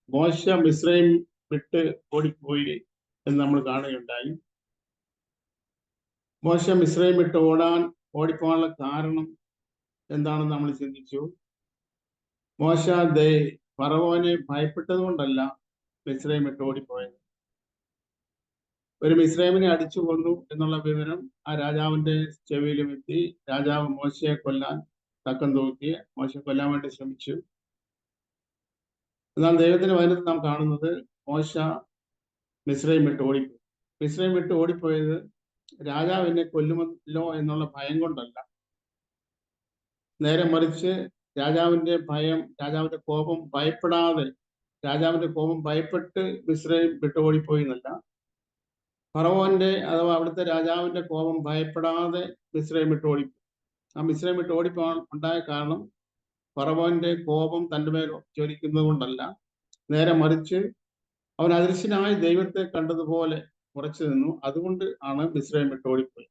മോശ മിസ്രൈം വിട്ട് ഓടിപ്പോയി എന്ന് നമ്മൾ കാണുകയുണ്ടായി. മോശ മിസ്രൈം വിട്ട് ഓടിപ്പോകാനുള്ള കാരണം എന്താണെന്ന് നമ്മൾ ചിന്തിച്ചു. മോശ ഫറവോനെ ഭയപ്പെട്ടത് കൊണ്ടല്ല മിസ്രൈം വിട്ട് ഓടിപ്പോയത്. ഒരു മിസ്രൈമിനെ അടിച്ചു കൊന്നു എന്നുള്ള വിവരം ആ രാജാവിന്റെ ചെവിയിലും എത്തി. രാജാവ് മോശയെ കൊല്ലാൻ തക്കം തൂക്കി മോശയെ കൊല്ലാൻ വേണ്ടി ശ്രമിച്ചു. എന്നാൽ ദൈവത്തിന്റെ വചനത്തിൽ നാം കാണുന്നത് മോശ മിസ്രൈം വിട്ട് ഓടിപ്പോയി. മിസ്രൈം വിട്ട് ഓടിപ്പോയത് രാജാവ് എന്നെ കൊല്ലുമല്ലോ എന്നുള്ള ഭയം കൊണ്ടല്ല. നേരെ മറിച്ച് രാജാവിന്റെ കോപം ഭയപ്പെട്ട് മിസ്രൈം വിട്ട് ഓടിപ്പോയി എന്നല്ല. ഫറവോന്റെ അഥവാ അവിടുത്തെ രാജാവിന്റെ കോപം ഭയപ്പെടാതെ മിസ്രൈം വിട്ട് ഓടിപ്പോയി. ആ മിസ്രൈം വിട്ട് ഓടിപ്പോകാൻ ഉണ്ടായ കാരണം ഫറവോന്റെ കോപം തന്റെ മേൽ ജ്വലിക്കുന്നത് കൊണ്ടല്ല. നേരെ മറിച്ച് അവൻ അദൃശ്യനായ ദൈവത്തെ കണ്ടതുപോലെ ഉറച്ചു നിന്നു. അതുകൊണ്ട് ആണ് മിസ്രൈം വിട്ട് ഓടിപ്പോയി.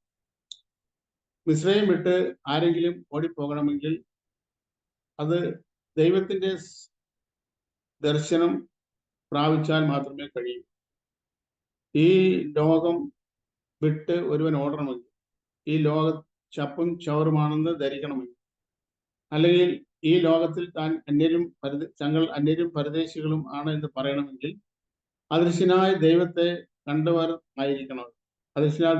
മിസ്രൈം വിട്ട് ആരെങ്കിലും ഓടിപ്പോകണമെങ്കിൽ അത് ദൈവത്തിന്റെ ദർശനം പ്രാപിച്ചാൽ മാത്രമേ കഴിയൂ. ഈ ലോകം വിട്ട് ഒരുവൻ ഓടണമെങ്കിൽ, ഈ ലോകം ചപ്പും ചവറുമാണെന്ന് ധരിക്കണമെങ്കിൽ, അല്ലെങ്കിൽ ഈ ലോകത്തിൽ തങ്ങൾ അന്യരും പരദേശികളും ആണ് എന്ന് പറയണമെങ്കിൽ അദൃശ്യനായ ദൈവത്തെ കണ്ടവർ ആയിരിക്കണം. അദൃശ്യനായ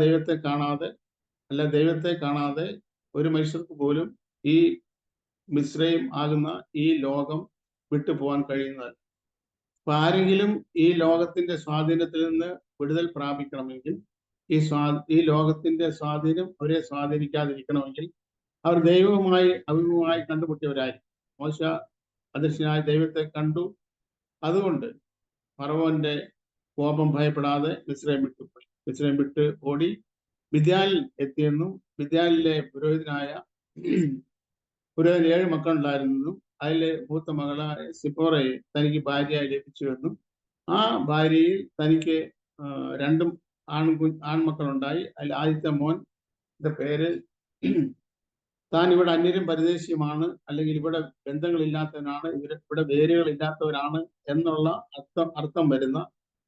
ദൈവത്തെ കാണാതെ ഒരു മനുഷ്യർക്ക് പോലും ഈ മിസ്രൈം ആകുന്ന ഈ ലോകം വിട്ടുപോകാൻ കഴിയുന്നതല്ല. അപ്പൊ ആരെങ്കിലും ഈ ലോകത്തിന്റെ സ്വാധീനത്തിൽ നിന്ന് വിടുതൽ പ്രാപിക്കണമെങ്കിൽ, ഈ ലോകത്തിന്റെ സ്വാധീനം അവരെ സ്വാധീനിക്കാതിരിക്കണമെങ്കിൽ അവർ ദൈവവുമായി അഭിമുഖമായി കണ്ടുമുട്ടിയവരായിരിക്കും. മോശ അദൃശ്യനായ ദൈവത്തെ കണ്ടു. അതുകൊണ്ട് ഫറവോന്റെ കോപം ഭയപ്പെടാതെ മിസ്രൈം വിട്ട് ഓടി മിദ്യാനിൽ എത്തിയെന്നും മിദ്യാനിലെ പുരോഹിതന് 7 മക്കളുണ്ടായിരുന്നെന്നും അതിലെ മൂത്ത മകളായ സിപ്പോറയെ തനിക്ക് ഭാര്യയായി ലഭിച്ചുവെന്നും ആ ഭാര്യയിൽ തനിക്ക് 2 ആൺമക്കളുണ്ടായി. അതിൽ ആദ്യത്തെ മോന്റെ പേര് താൻ ഇവിടെ അന്യരും പരദേശിയുമാണ്, അല്ലെങ്കിൽ ഇവിടെ ബന്ധങ്ങളില്ലാത്തവനാണ്, ഇവിടെ വേരുകളില്ലാത്തവരാണ് എന്നുള്ള അർത്ഥം വരുന്ന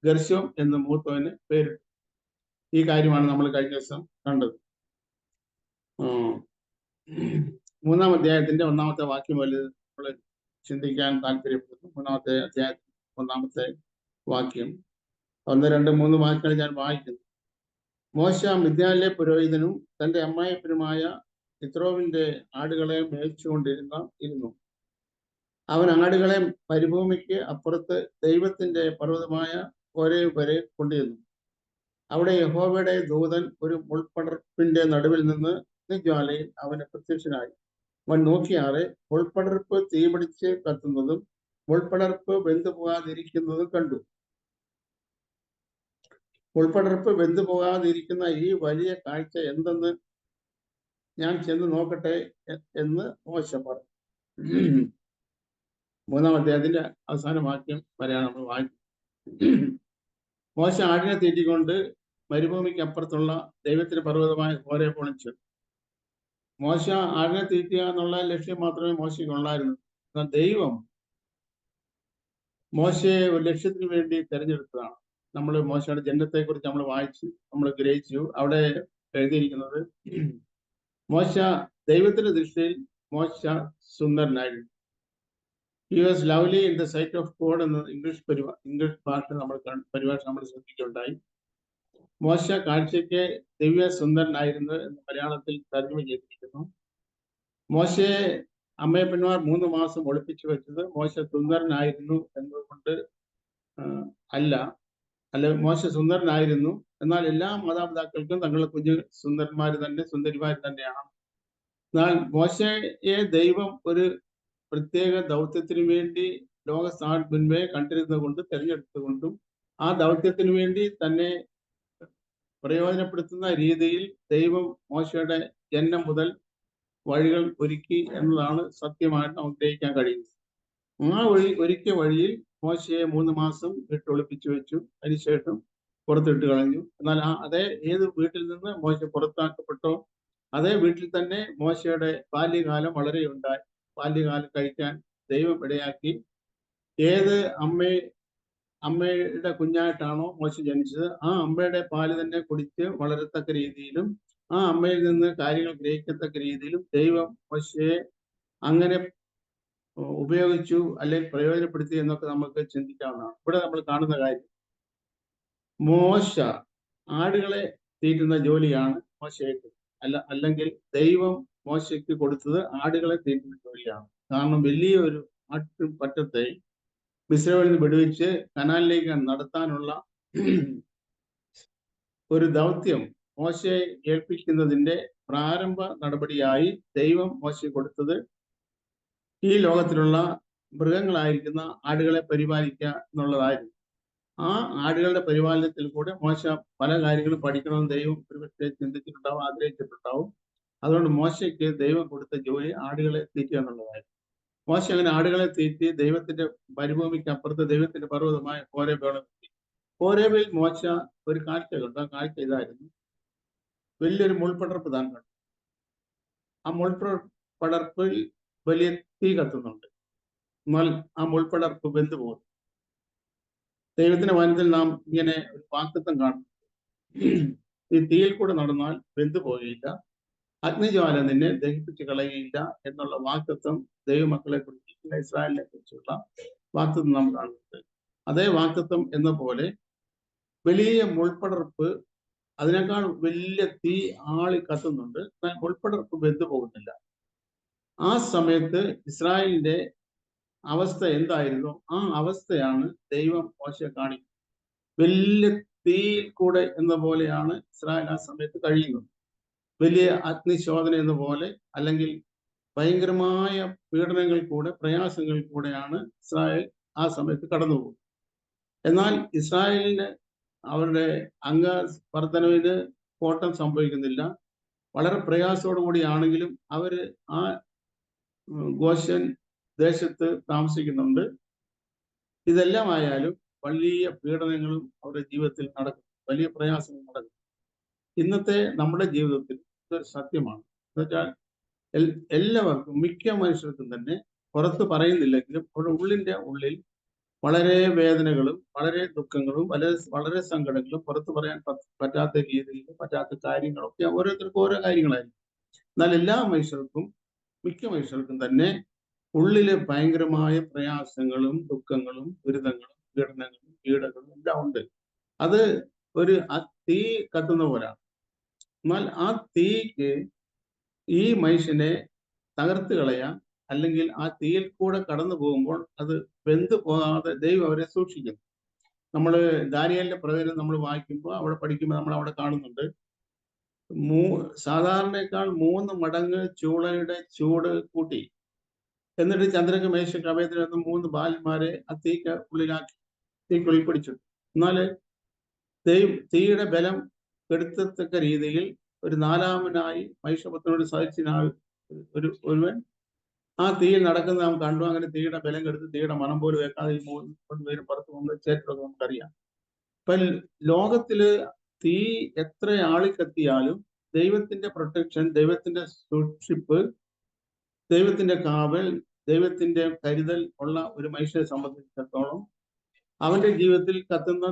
ഗർശോം എന്ന് മൂത്തവന് പേരിട്ടു. ഈ കാര്യമാണ് നമ്മൾ കഴിഞ്ഞ ദിവസം കണ്ടത്. 3-ാം അധ്യായത്തിന്റെ 1-ാമത്തെ വാക്യം നമ്മൾ ചിന്തിക്കാൻ താല്പര്യപ്പെടുന്നു. 3-ാമത്തെ അധ്യായത്തിൽ 1-ാമത്തെ വാക്യം, 1, 2, 3 വാക്യങ്ങൾ ഞാൻ വായിക്കുന്നു. മോശ മിദ്യാനിലെ പുരോഹിതനും തന്റെ അമ്മായിപ്പനുമായ യിത്രോവിന്റെ ആടുകളെ മേയിച്ചുകൊണ്ടിരുന്നു. അവൻ ആടുകളെ മരുഭൂമിക്ക് അപ്പുറത്ത് ദൈവത്തിന്റെ പർവ്വതമായ ഹോരേബ് വരെ കൊണ്ടുവന്നു. അവിടെ യഹോവയുടെ ദൂതൻ ഒരു മുൾപടർപ്പിന്റെ നടുവിൽ നിന്ന് അഗ്നിജ്വാലയിൽ അവന് പ്രത്യക്ഷനായി. അവൻ നോക്കിയാറെ മുൾപടർപ്പ് തീപിടിച്ച് കത്തുന്നതും മുൾപടർപ്പ് വെന്തുപോകാതിരിക്കുന്നതും കണ്ടു. മുൾപടർപ്പ് വെന്തുപോകാതിരിക്കുന്ന ഈ വലിയ കാഴ്ച എന്തെന്ന് ഞാൻ ചെന്ന് നോക്കട്ടെ എന്ന് മോശ പറഞ്ഞു. 3-ാം അധ്യായത്തിന്റെ അവസാന വാക്യം വരെയാണ് നമ്മൾ വായിക്കുന്നത്. മോശ ആടിനെ തീറ്റിക്കൊണ്ട് മരുഭൂമിക്ക് അപ്പുറത്തുള്ള ദൈവത്തിന്റെ പർവ്വതമായ ഹോരേബ് ഒളിച്ചു. മോശ ആടിനെ തീറ്റുക എന്നുള്ള ലക്ഷ്യം മാത്രമേ മോശയ്ക്കുള്ളായിരുന്നു. എന്നാൽ ദൈവം മോശയെ ഒരു ലക്ഷ്യത്തിന് വേണ്ടി തെരഞ്ഞെടുത്തതാണ്. നമ്മൾ മോശയുടെ ജനനത്തെ കുറിച്ച് നമ്മൾ ഗ്രഹിച്ചു. അവിടെ എഴുതിയിരിക്കുന്നത് മോശ ദൈവത്തിന്റെ ദൃഷ്ടിയിൽ മോശ സുന്ദരനായിരുന്നു. He was lovely in the sight of God എന്ന് ഇംഗ്ലീഷ് ഭാഷ നമ്മൾ ശ്രദ്ധിക്കുകയുണ്ടായി. മോശ കാഴ്ചയ്ക്ക് ദിവ്യ സുന്ദരനായിരുന്നു എന്ന് മലയാളത്തിൽ തർജ്ജമ ചെയ്തിരിക്കുന്നു. മോശയെ അമ്മയപ്പന്മാർ 3 മാസം ഒളിപ്പിച്ചു വെച്ചത് മോശ സുന്ദരനായിരുന്നു എന്നതുകൊണ്ട് അല്ല. മോശ സുന്ദരനായിരുന്നു, എന്നാൽ എല്ലാ മാതാപിതാക്കൾക്കും തങ്ങളുടെ കുഞ്ഞു സുന്ദരിമാർ തന്നെയാണ്. എന്നാൽ മോശയെ ദൈവം ഒരു പ്രത്യേക ദൗത്യത്തിനു വേണ്ടി മുൻപേ കണ്ടിരുന്നത് കൊണ്ട് തെരഞ്ഞെടുത്തുകൊണ്ടും ആ ദൗത്യത്തിനു വേണ്ടി തന്നെ പ്രയോജനപ്പെടുത്തുന്ന രീതിയിൽ ദൈവം മോശയുടെ ജന്മം മുതൽ വഴികൾ ഒരുക്കി എന്നതാണ് സത്യമായിട്ട് നമുക്ക് ഗ്രഹിക്കാൻ കഴിയുന്നത്. ആ ഒരുക്കിയ വഴിയിൽ മോശയെ 3 മാസം ഒളിപ്പിച്ചു വെച്ചു. അതിനുശേഷം പുറത്തിട്ട് കളഞ്ഞു. എന്നാൽ ഏത് വീട്ടിൽ നിന്ന് മോശ പുറത്താക്കപ്പെട്ടോ അതേ വീട്ടിൽ തന്നെ മോശയുടെ ബാല്യകാലം വളരെ ഉണ്ടായി. ബാല്യകാലം കഴിക്കാൻ ദൈവം ഇടയാക്കി. ഏത് അമ്മയുടെ കുഞ്ഞായിട്ടാണോ മോശ ജനിച്ചത്, ആ അമ്മയുടെ പാല് തന്നെ കുടിച്ച് വളരത്തക്ക രീതിയിലും ആ അമ്മയിൽ നിന്ന് കാര്യങ്ങൾ ഗ്രഹിക്കത്തക്ക രീതിയിലും ദൈവം മോശയെ അങ്ങനെ ഉപയോഗിച്ചു അല്ലെങ്കിൽ പ്രയോജനപ്പെടുത്തി എന്നൊക്കെ നമുക്ക് ചിന്തിക്കാവുന്നതാണ്. ഇവിടെ നമ്മൾ കാണുന്ന കാര്യം, മോശ ആടുകളെ തീറ്റുന്ന ജോലിയാണ് മോശയ്ക്ക്, അല്ലെങ്കിൽ ദൈവം മോശയ്ക്ക് കൊടുത്തത് ആടുകളെ തീറ്റുന്ന ജോലിയാണ്. കാരണം വലിയൊരു പറ്റത്തെ മിസ്രൈമിൽ നിന്ന് വിടുവിച്ച് കനാലിലേക്ക് നടത്താനുള്ള ഒരു ദൗത്യം മോശയെ ഏൽപ്പിക്കുന്നതിന്റെ പ്രാരംഭ നടപടിയായി ദൈവം മോശയെ കൊടുത്തത് ഈ ലോകത്തിലുള്ള മൃഗങ്ങളായിരിക്കുന്ന ആടുകളെ പരിപാലിക്കുക എന്നുള്ളതായിരുന്നു. ആ ആടുകളുടെ പരിപാലനത്തിൽ കൂടെ മോശ പല കാര്യങ്ങളും പഠിക്കണമെന്ന് ദൈവം ഒരുപക്ഷെ ചിന്തിച്ചിട്ടുണ്ടാവും, ആഗ്രഹിച്ചിട്ടുണ്ടാവും. അതുകൊണ്ട് മോശയ്ക്ക് ദൈവം കൊടുത്ത ജോലി ആടുകളെ തീറ്റുക എന്നുള്ളതായിരുന്നു. മോശ അങ്ങനെ ആടുകളെ തീറ്റി ദൈവത്തിന്റെ മരുഭൂമിക്ക് അപ്പുറത്ത് ദൈവത്തിന്റെ പർവ്വതമായ ഹോരേബിൽ എത്തി. ഹോരേബിൽ മോശ ഒരു കാഴ്ച കണ്ടു. ആ കാഴ്ച ഇതായിരുന്നു: വലിയൊരു മുൾപടർപ്പ് താൻ കണ്ടു. ആ മുൾപടർപ്പിൽ വലിയ തീ കത്തുന്നുണ്ട്. എന്നാൽ ആ മുൾപടർപ്പ് വെന്തു പോകുന്നു. ദൈവത്തിന്റെ വനത്തിൽ നാം ഇങ്ങനെ ഒരു വാഗ്ദത്തം കാണും: ഈ തീയിൽ കൂടെ നടന്നാൽ വെന്തു പോവുകയില്ല, അഗ്നിജ്വാല നിന്നെ ദഹിപ്പിച്ച് കളയുകയില്ല എന്നുള്ള വാഗ്ദത്തം ദൈവമക്കളെ കുറിച്ച്, ഇസ്രായേലിനെ കുറിച്ചുള്ള വാഗ്ദത്തം നാം കാണുന്നുണ്ട്. അതേ വാഗ്ദത്തം എന്ന പോലെ വലിയ മുൾപടർപ്പ്, അതിനേക്കാൾ വലിയ തീ ആളി കത്തുന്നുണ്ട്, എന്നാൽ മുൾപടർപ്പ് വെന്തു പോകുന്നില്ല. ആ സമയത്ത് ഇസ്രായേലിന്റെ അവസ്ഥ എന്തായിരുന്നു? ആ അവസ്ഥയാണ് ദൈവം മോശയെ കാണിക്കുന്നത്. വലിയ തീയിൽ കൂടെ എന്ന പോലെയാണ് ഇസ്രായേൽ ആ സമയത്ത് കഴിയുന്നത്. വലിയ അഗ്നിശോധന എന്ന പോലെ, അല്ലെങ്കിൽ ഭയങ്കരമായ പീഡനങ്ങൾ കൂടെ, പ്രയാസങ്ങൾ കൂടെയാണ് ഇസ്രായേൽ ആ സമയത്ത് കടന്നുപോകുന്നത്. എന്നാൽ ഇസ്രായേലിന് അവരുടെ അംഗവർദ്ധനവിന് കോട്ടം സംഭവിക്കുന്നില്ല. വളരെ പ്രയാസത്തോടു കൂടിയാണെങ്കിലും അവര് ആ ഗോശൻ ദേശത്ത് താമസിക്കുന്നുണ്ട്. ഇതെല്ലാം ആയാലും വലിയ പീഡനങ്ങളും അവരുടെ ജീവിതത്തിൽ നടക്കും, വലിയ പ്രയാസങ്ങൾ നടക്കും. ഇന്നത്തെ നമ്മുടെ ജീവിതത്തിൽ ഇതൊരു സത്യമാണ്. എന്നുവെച്ചാൽ എല്ലാവർക്കും, മിക്ക മനുഷ്യർക്കും തന്നെ പുറത്ത് പറയുന്നില്ലെങ്കിലും അവരുടെ ഉള്ളിന്റെ ഉള്ളിൽ വളരെ വേദനകളും വളരെ ദുഃഖങ്ങളും വളരെ സങ്കടങ്ങളും പുറത്ത് പറയാൻ പറ്റാത്ത രീതിയിൽ പറ്റാത്ത കാര്യങ്ങളൊക്കെ ഓരോരുത്തർക്കും ഓരോ കാര്യങ്ങളായിരിക്കും. എന്നാൽ എല്ലാ മനുഷ്യർക്കും, മിക്ക മനുഷ്യർക്കും തന്നെ ഉള്ളിലെ ഭയങ്കരമായ പ്രയാസങ്ങളും ദുഃഖങ്ങളും ദുരിതങ്ങളും പീഡനങ്ങളും പീഡകളും എല്ലാം ഉണ്ട്. അത് ഒരു തീ കത്തുന്ന പോലാണ്. എന്നാൽ ആ തീക്ക് ഈ മനുഷ്യനെ തകർത്ത് കളയാൻ, അല്ലെങ്കിൽ ആ തീയിൽ കൂടെ കടന്നു പോകുമ്പോൾ അത് വെന്തു പോകാതെ ദൈവം അവരെ സൂക്ഷിക്കുന്നു. നമ്മൾ ദാനിയേലിന്റെ പ്രവചനം നമ്മൾ വായിക്കുമ്പോൾ, അവിടെ പഠിക്കുമ്പോൾ നമ്മൾ അവിടെ കാണുന്നുണ്ട്, സാധാരണയേക്കാൾ 3 മടങ്ങ് ചൂളയുടെ ചൂട് കൂട്ടി, എന്നിട്ട് ചന്ദ്രക്ക് മേശയ്ക്ക് അഭയത്തിൽ നിന്ന് 3 ബാലന്മാരെ ആ തീക്ക് തീക്കുള്ളിൽ പിടിച്ചു. എന്നാൽ തീയുടെ ബലം കെടുത്തത്തക്ക രീതിയിൽ ഒരു 4-മനായി മഹിഷപുത്രനോട് സാധിച്ചതിനാൽ ഒരുവൻ ആ തീയിൽ നടക്കുന്ന നാം കണ്ടു. അങ്ങനെ തീയുടെ ബലം കെടുത്ത് തീയുടെ മണം പോലും വെക്കാതെ ഈ 3 പേരും പുറത്ത് വന്ന് ചേർത്തതൊക്കെ നമുക്കറിയാം. ഇപ്പൊ ലോകത്തില് തീ എത്ര ആളിക്കത്തിയാലും ദൈവത്തിന്റെ പ്രൊട്ടക്ഷൻ, ദൈവത്തിന്റെ സൂക്ഷിപ്പ്, ദൈവത്തിന്റെ കാവൽ, ദൈവത്തിന്റെ കരുതൽ ഉള്ള ഒരു മനുഷ്യനെ സംബന്ധിച്ചിടത്തോളം അവന്റെ ജീവിതത്തിൽ കത്തുന്ന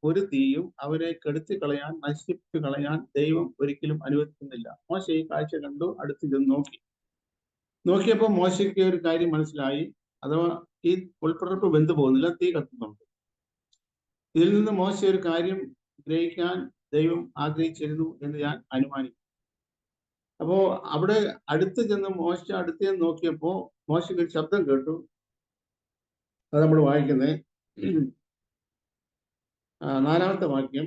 ഒരു തീയും അവരെ കെടുത്തി കളയാൻ, നശിപ്പിച്ചു കളയാൻ ദൈവം ഒരിക്കലും അനുവദിക്കുന്നില്ല. മോശ ഈ കാഴ്ച കണ്ടു, അടുത്ത് ചെന്ന് നോക്കിയപ്പോൾ മോശയ്ക്ക് ഒരു കാര്യം മനസ്സിലായി. അഥവാ ഈ ഉൾപ്പടർപ്പ് വെന്തു പോകുന്നില്ല, തീ കത്തുന്നുണ്ട്. ഇതിൽ നിന്ന് മോശ ഒരു കാര്യം ഗ്രഹിക്കാൻ ദൈവം ആഗ്രഹിച്ചിരുന്നു എന്ന് ഞാൻ അനുമാനിക്കുന്നു. അപ്പോ അവിടെ അടുത്ത് ചെന്ന് അടുത്ത് നോക്കിയപ്പോ മോശയ്ക്ക് ഒരു ശബ്ദം കേട്ടു. അത് നമ്മൾ വായിക്കുന്നത് 4-ാമത്തെ വാക്യം,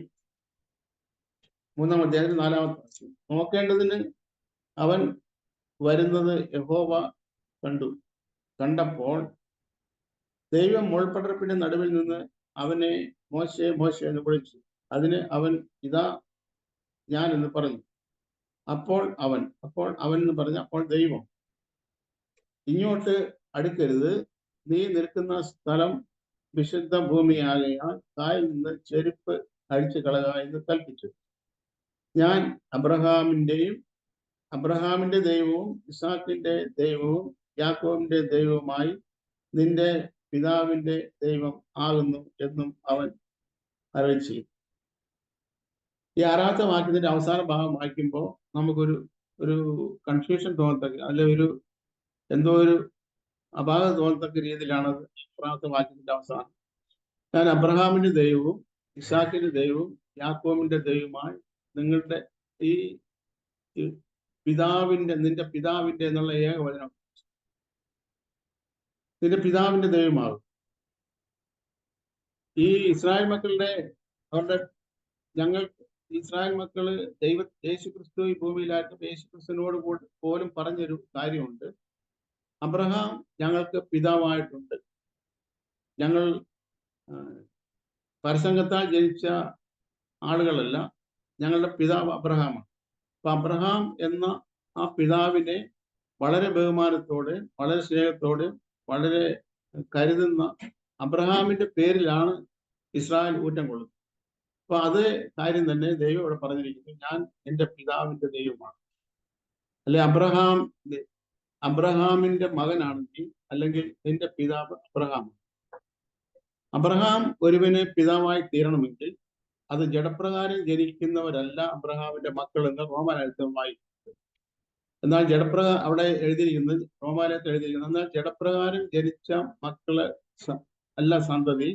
3-ാം അധ്യായത്തിൽ 4-ാമത്തെ വാക്യം. നോക്കേണ്ടതിന് അവൻ വരുന്നത് യഹോവ കണ്ടപ്പോൾ ദൈവം മുൾപടർപ്പിന്റെ നടുവിൽ നിന്ന് അവനെ മോശെ മോശെ എന്ന് വിളിച്ചു. അതിന് അവൻ ഇതാ ഞാൻ എന്ന് പറഞ്ഞു. അപ്പോൾ അവൻ എന്ന് പറഞ്ഞു. അപ്പോൾ ദൈവം, ഇങ്ങോട്ട് അടുക്കരുത്, നീ നിൽക്കുന്ന സ്ഥലം വിശുദ്ധ ഭൂമിയാകയാൽ കായിൽ നിന്ന് ചെരുപ്പ് അഴിച്ചു കളക എന്ന് കൽപ്പിച്ചു. ഞാൻ അബ്രഹാമിന്റെയും അബ്രഹാമിന്റെ ദൈവവും ഇസാക്കിന്റെ ദൈവവും യാക്കോബിന്റെ ദൈവവുമായി നിന്റെ പിതാവിന്റെ ദൈവം ആകുന്നു എന്നും അവൻ അറിയിച്ചു. ഈ 6ാമത്തെ വാക്യത്തിന്റെ അവസാന ഭാഗം വായിക്കുമ്പോൾ നമുക്കൊരു കൺഫ്യൂഷൻ തോന്നത്തക്ക, അല്ലെ എന്തോ ഒരു അപാകത തോന്നത്തക്ക രീതിയിലാണ് 6ാമത്തെ വാക്യത്തിന്റെ അവസാനം. ഞാൻ അബ്രഹാമിന്റെ ദൈവവും ഇസാക്കിന്റെ ദൈവവും യാക്കോബിന്റെ ദൈവവുമായി നിങ്ങളുടെ ഈ നിന്റെ പിതാവിന്റെ എന്നുള്ള ഏകവചനം നിന്റെ പിതാവിന്റെ ദൈവമാകും. ഈ ഇസ്രായേൽ മക്കളുടെ ഞങ്ങൾ ഇസ്രായേൽ മക്കള് യേശു ക്രിസ്തു ഈ ഭൂമിയിലായിട്ടും യേശു ക്രിസ്തുവിനോട് പോലും പറഞ്ഞൊരു കാര്യമുണ്ട്. അബ്രഹാം ഞങ്ങൾക്ക് പിതാവായിട്ടുണ്ട്. ഞങ്ങൾ പരസംഗത്താൽ ജനിച്ച ആളുകളല്ല, ഞങ്ങളുടെ പിതാവ് അബ്രഹാമാണ്. അപ്പൊ അബ്രഹാം എന്ന ആ പിതാവിനെ വളരെ ബഹുമാനത്തോടെ, വളരെ സ്നേഹത്തോടെ, വളരെ കരുതുന്ന അബ്രഹാമിന്റെ പേരിലാണ് ഇസ്രായേൽ ഊറ്റം കൊള്ളുന്നത്. അപ്പൊ അതേ കാര്യം തന്നെ ദൈവം ഇവിടെ പറഞ്ഞിരിക്കുന്നു, ഞാൻ എൻ്റെ പിതാവിന്റെ ദൈവമാണ്. അല്ലെ, അബ്രഹാമിന്റെ മകനാണെങ്കിൽ അല്ലെങ്കിൽ നിന്റെ പിതാവ് അബ്രഹാം. അബ്രഹാം ഒരുവന് പിതാവായി തീരണമെങ്കിൽ അത് ജഡപ്രകാരം ജനിക്കുന്നവരല്ല അബ്രഹാമിന്റെ മക്കൾ എന്ന് റോമാലേഖനമായി. എന്നാൽ അവിടെ എഴുതിയിരിക്കുന്നത്, റോമാലേഖനത്തിൽ എഴുതിയിരിക്കുന്നത്, എന്നാൽ ജഡപ്രകാരം ജനിച്ച മക്കള് അല്ല സന്തതി,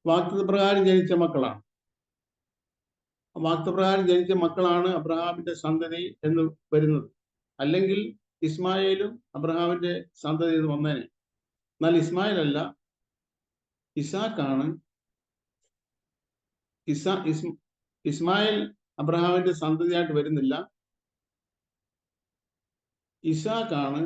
വാക്തപ്രകാരം ജനിച്ച മക്കളാണ്. വാക്തപ്രകാരം ജനിച്ച മക്കളാണ് അബ്രഹാമിന്റെ സന്തതി എന്ന് വരുന്നത്. അല്ലെങ്കിൽ ഇസ്മായേലും അബ്രഹാമിന്റെ സന്തതി എന്ന് വന്നേനെ. എന്നാൽ ഇസ്മായിൽ അല്ല, ഇസാക്കാണ്. ഇസ്മായിൽ അബ്രഹാമിന്റെ സന്തതിയായിട്ട് വരുന്നില്ല. ഇസാക്കാണ്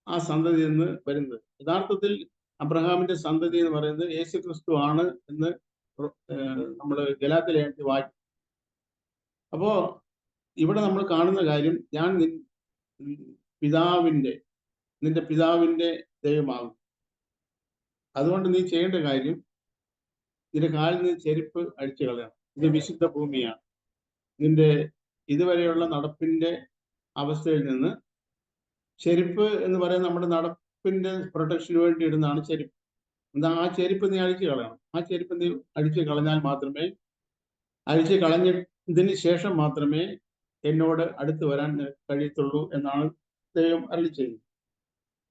ആ സന്തതി എന്ന് വരുന്നത്. യഥാർത്ഥത്തിൽ അബ്രഹാമിന്റെ സന്തതി എന്ന് പറയുന്നത് യേശു ക്രിസ്തു ആണ് എന്ന് നമ്മൾ ഗലാത്യലേഖനത്തിൽ വായിക്കും. അപ്പോ ഇവിടെ നമ്മൾ കാണുന്ന കാര്യം, ഞാൻ നിന്റെ പിതാവിന്റെ ദൈവമാകും. അതുകൊണ്ട് നീ ചെയ്യേണ്ട കാര്യം, നിന്റെ കാലിൽ നിന്ന് ചെരുപ്പ് അഴിച്ചു കളയണം. ഇത് വിശുദ്ധ ഭൂമിയാണ്. നിന്റെ ഇതുവരെയുള്ള നടപ്പിന്റെ അവസ്ഥയിൽ നിന്ന് ചെരുപ്പ് എന്ന് പറയുന്നത് നമ്മുടെ നടപ്പിന്റെ പ്രൊട്ടക്ഷന് വേണ്ടി ഇടുന്നതാണ് ചെരുപ്പ്. എന്താ, ആ ചെരുപ്പ് നീ അഴിച്ചു കളയണം. ആ ചെരുപ്പ് നീ അഴിച്ചു കളഞ്ഞാൽ മാത്രമേ, അഴിച്ചു കളഞ്ഞതിന് ശേഷം മാത്രമേ എന്നോട് അടുത്ത് വരാൻ കഴിയത്തുള്ളൂ എന്നാണ് ദൈവം അരുളി ചെയ്യുന്നത്.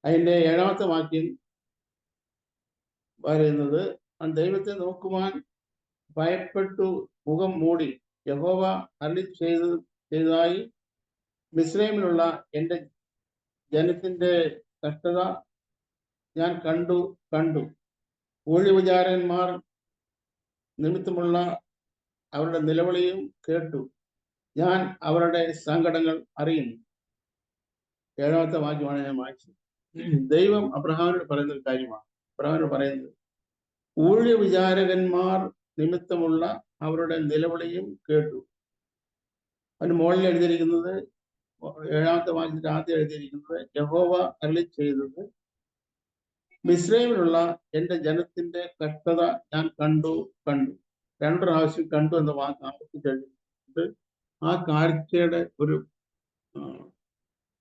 അതിന്റെ 7ാമത്തെ വാക്യം പറയുന്നത്, ദൈവത്തെ നോക്കുവാൻ ഭയപ്പെട്ടു മുഖം മൂടി യഹോവ അരുളി ചെയ്തതായി മിസ്രൈമിലുള്ള എൻ്റെ ജനത്തിന്റെ കഷ്ടത ഞാൻ കണ്ടു. ഊഴിവിചാരന്മാർ നിമിത്തമുള്ള അവരുടെ നിലവിളിയും കേട്ടു. ഞാൻ അവരുടെ സങ്കടങ്ങൾ അറിയുന്നു. 7ാമത്തെ വാക്യമാണ് ഞാൻ വായിച്ചത്. ദൈവം അബ്രഹാമിനോട് പറയുന്ന ഒരു കാര്യമാണ്. അബ്രഹാമിനോട് പറയുന്നത്, ഊഴിവിചാരകന്മാർ നിമിത്തമുള്ള അവരുടെ നിലവിളിയും കേട്ടു. അതിന് മുകളിൽ എഴുതിയിരിക്കുന്നത്, 7ാമത്തെ വാക്യത്തിന്റെ ആദ്യം എഴുതിയിരിക്കുന്നത്, യഹോവ അരുളി ചെയ്തത് മിസ്രൈമിലുള്ള എൻ്റെ ജനത്തിന്റെ കഷ്ടത ഞാൻ കണ്ടു. 2 പ്രാവശ്യം കണ്ടു എന്ന വാക്ക് ആവർത്തിച്ചെഴുതിയിട്ടുണ്ട്. ആ കാഴ്ചയുടെ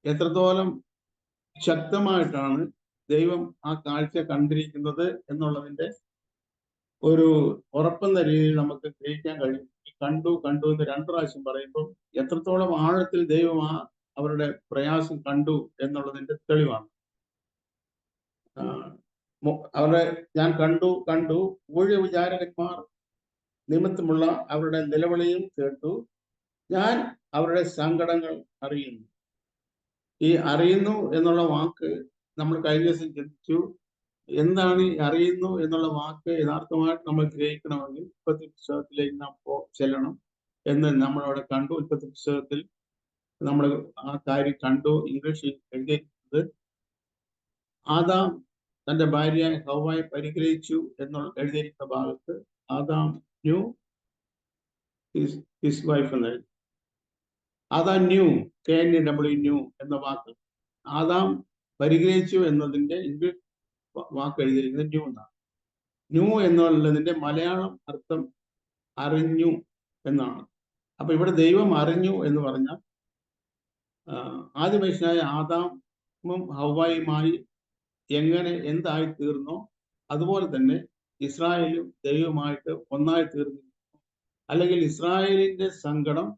എത്രത്തോളം ശക്തമായിട്ടാണ് ദൈവം ആ കാഴ്ച കണ്ടിരിക്കുന്നത് എന്നുള്ളതിന്റെ ഒരു ഉറപ്പെന്ന രീതിയിൽ നമുക്ക് ഗ്രഹിക്കാൻ കഴിയും. ഈ കണ്ടു എന്ന് 2 പ്രാവശ്യം പറയുമ്പോൾ എത്രത്തോളം ആഴത്തിൽ ദൈവം അവരുടെ പ്രയാസം കണ്ടു എന്നുള്ളതിന്റെ തെളിവാണ്. ഞാൻ കണ്ടു ഊഴിവിചാരകന്മാർ നിമിത്തമുള്ള അവരുടെ നിലവിളിയും കേട്ടു. ഞാൻ അവരുടെ സങ്കടങ്ങൾ അറിയുന്നു. ഈ അറിയുന്നു എന്നുള്ള വാക്ക് നമ്മൾ കഴിഞ്ഞ ദിവസം ചിന്തിച്ചു. എന്താണ് ഈ അറിയുന്നു എന്നുള്ള വാക്ക് യഥാർത്ഥമായിട്ട് നമ്മൾ ഗ്രഹിക്കണമെങ്കിൽ ഉൽപ്പത്തി പുസ്തകത്തിലേക്ക് നാം ചെല്ലണം എന്ന് നമ്മളവിടെ കണ്ടു. ഉൽപ്പത്തി പുസ്തകത്തിൽ നമ്മൾ ആ കാര്യം കണ്ടു. ഇംഗ്ലീഷിൽ എഴുതിയിരിക്കുന്നത്, ആദാം തന്റെ ഭാര്യ ഹവ്വായെ പരിഗ്രഹിച്ചു എന്നുള്ള എഴുതിയിരിക്കുന്ന ഭാഗത്ത് ആദാം ന്യൂ ഹിസ് വൈഫ് എന്ന് എഴുതി. ആദാം ന്യൂ, KNW എന്ന വാക്ക് ആദാം പരിഗ്രഹിച്ചു എന്നതിന്റെ ഇംഗ്ലീഷ് വാക്ക് എഴുതിയിരിക്കുന്നത് ന്യൂ എന്നാണ്. ന്യൂ എന്നുള്ളതിന്റെ മലയാളം അർത്ഥം അറിഞ്ഞു എന്നാണ്. അപ്പൊ ഇവിടെ ദൈവം അറിഞ്ഞു എന്ന് പറഞ്ഞാൽ ആദ്യ മനുഷ്യനായ ആദാമും ഹവ്വായുമായി എങ്ങനെ എന്തായി തീർന്നോ അതുപോലെ തന്നെ ഇസ്രായേലും ദൈവമായിട്ട് ഒന്നായി തീർന്നു. അല്ലെങ്കിൽ ഇസ്രായേലിന്റെ സങ്കടം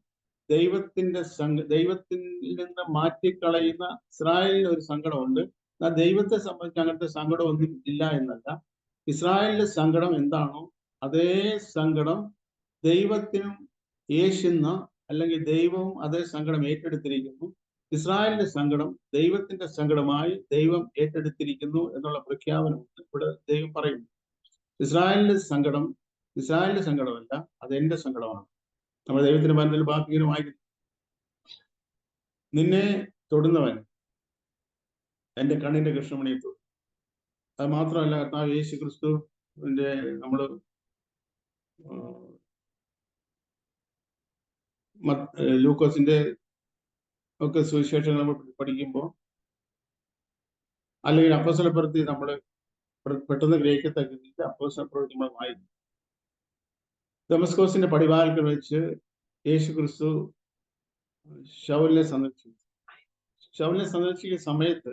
ദൈവത്തിൽ നിന്ന് മാറ്റിക്കളയുന്ന ഇസ്രായേലിന് ഒരു സങ്കടമുണ്ട്. ദൈവത്തെ സംബന്ധിച്ച് അങ്ങനത്തെ സങ്കടമൊന്നും ഇല്ല എന്നല്ല. ഇസ്രായേലിന്റെ സങ്കടം എന്താണോ അതേ സങ്കടം ദൈവത്തിനും യേശുന്ന, അല്ലെങ്കിൽ ദൈവവും അതേ സങ്കടം ഏറ്റെടുത്തിരിക്കുന്നു. ഇസ്രായേലിന്റെ സങ്കടം ദൈവത്തിന്റെ സങ്കടമായി ദൈവം ഏറ്റെടുത്തിരിക്കുന്നു എന്നുള്ള പ്രഖ്യാപനം ഇവിടെ ദൈവം പറയുന്നു. ഇസ്രായേലിന്റെ സങ്കടമല്ല, അത് എന്റെ സങ്കടമാണ്. നമ്മുടെ ദൈവത്തിന്റെ ബന്ധത്തിൽ ബാക്കിയും വായിക്കുന്നു. നിന്നെ തൊടുന്നവൻ എന്റെ കണ്ണിന്റെ കൃഷ്ണമണിയെ തൊടും. അത് മാത്രമല്ല, കർത്താവ് യേശു ക്രിസ്തുവിന്റെ നമ്മള് ലൂക്കോസിന്റെ ഒക്കെ സുവിശേഷങ്ങൾ നമ്മൾ പഠിക്കുമ്പോൾ, അല്ലെങ്കിൽ അപ്പോസ്തലപ്രവൃത്തി നമ്മൾ പെട്ടെന്ന് ഗ്രഹിക്കത്തക്ക രീതിയിൽ അപ്പോസ്തലപ്രവൃത്തി നമ്മൾ വായിക്കും. ദമസ്കോസിന്റെ പടിവാതിൽക്കൽ വെച്ച് യേശു ക്രിസ്തു ശൗലിനെ സന്ദർശിക്കുന്ന സമയത്ത്